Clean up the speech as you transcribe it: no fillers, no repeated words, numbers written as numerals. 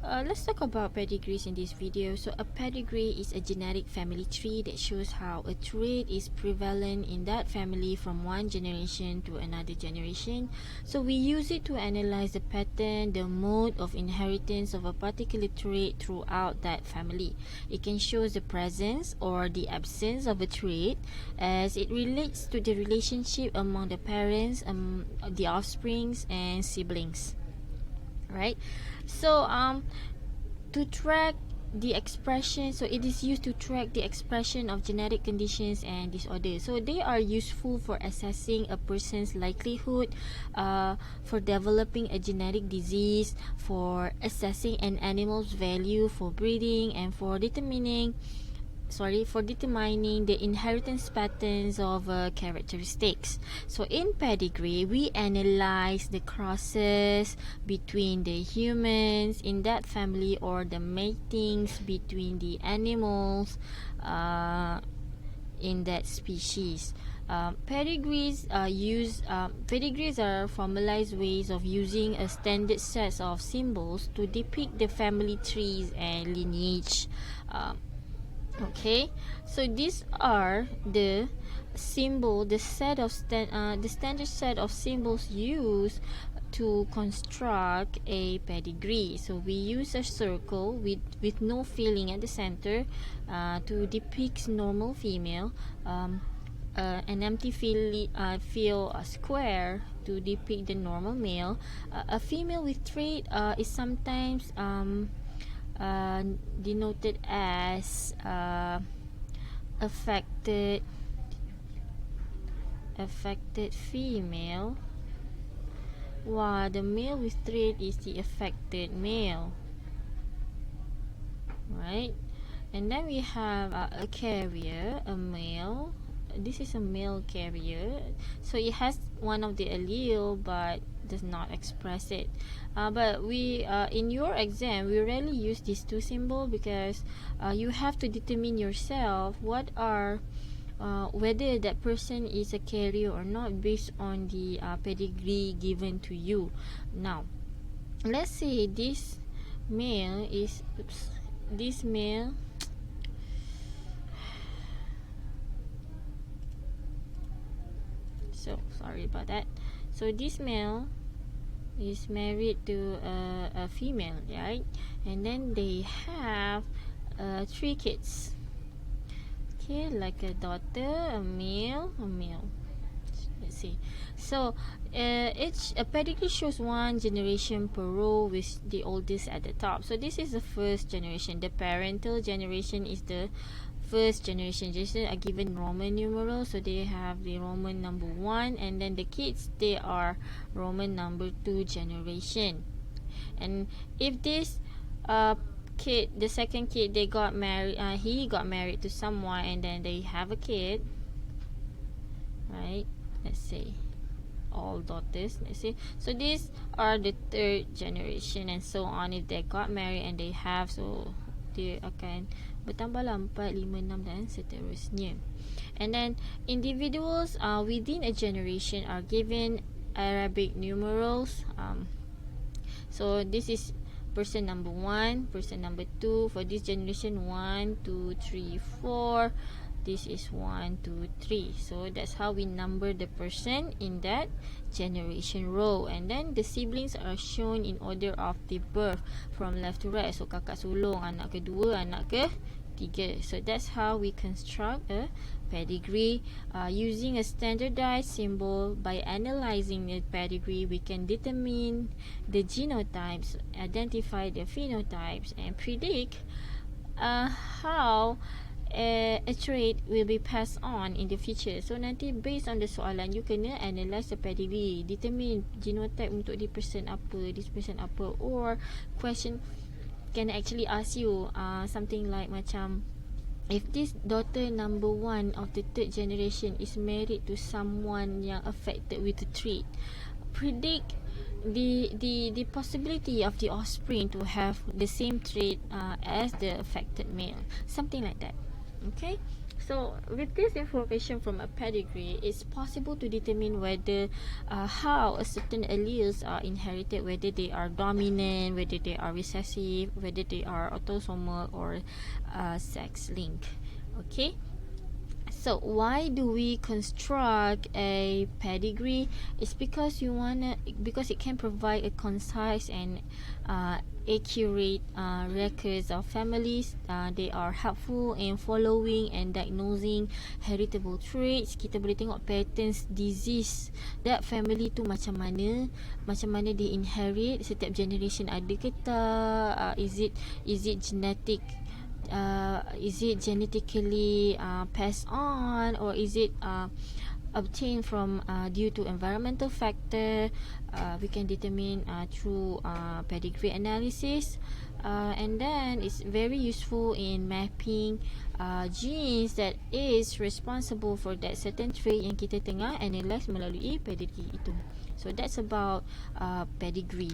Let's talk about pedigrees in this video. So a pedigree is a genetic family tree that shows how a trait is prevalent in that family from one generation to another generation. So we use it to analyze the pattern, the mode of inheritance of a particular trait throughout that family. It can show the presence or the absence of a trait as it relates to the relationship among the parents, the offsprings and siblings. Right, so to track the expression, so it is used to track the expression of genetic conditions and disorders. So they are useful for assessing a person's likelihood for developing a genetic disease, for assessing an animal's value for breeding, and for determining the inheritance patterns of characteristics. So in pedigree, we analyze the crosses between the humans in that family or the matings between the animals in that species. Pedigrees are formalized ways of using a standard set of symbols to depict the family trees and lineage. Okay, so these are the the standard set of symbols used to construct a pedigree. So we use a circle with no filling at the center to depict normal female, an empty fill square to depict the normal male. A female with trait is sometimes denoted as affected female, while the male with trait is the affected male, right? And then we have a carrier, a male. This is a male carrier, so it has one of the allele but does not express it. But we in your exam, we rarely use these two symbols because you have to determine yourself what are whether that person is a carrier or not based on the pedigree given to you. Now, let's say this male is so sorry about that. So this male is married to a female, right? And then they have 3 kids. Okay, like a daughter, a male. Let's see. So a pedigree shows one generation per row with the oldest at the top. So this is the first generation. The parental generation is the first generation. Just are given Roman numerals, so they have the Roman number 1, and then the kids, they are Roman number 2 generation. And if this kid, the second kid, they got married, he got married to someone, and then they have a kid, right? Let's say all daughters, let's say. So these are the third generation, and so on. If they got married and they have, so dia akan bertambah lah 4, 5, 6 dan seterusnya. And then individuals within a generation are given Arabic numerals. So this is person number 1, person number 2. For this generation, 1, 2, 3, 4. This is 1, 2, 3. So that's how we number the person in that generation row. And then the siblings are shown in order of the birth from left to right. So kakak sulung, anak kedua, anak ketiga. So that's how we construct a pedigree using a standardized symbol. By analyzing the pedigree, we can determine the genotypes, identify the phenotypes, and predict how a trait will be passed on in the future. So nanti based on the soalan, you kena analyze the pedigree, determine genotype untuk this person apa, or question can actually ask you something like macam, if this daughter number 1 of the third generation is married to someone yang affected with the trait, predict the possibility of the offspring to have the same trait as the affected male, something like that. Okay, So, with this information from a pedigree, it's possible to determine whether how a certain alleles are inherited, whether they are dominant, whether they are recessive, whether they are autosomal or sex linked. Okay. So why do we construct a pedigree? It's because because it can provide a concise and accurate records of families. They are helpful in following and diagnosing heritable traits. Kita boleh tengok patterns disease that family tu macam mana dia inherit, setiap generation ada ke tak, is it genetic, is it genetically passed on, or is it obtained from due to environmental factor. We can determine through pedigree analysis, and then it's very useful in mapping genes that is responsible for that certain trait yang kita tengah analyse melalui pedigree itu. So that's about pedigree.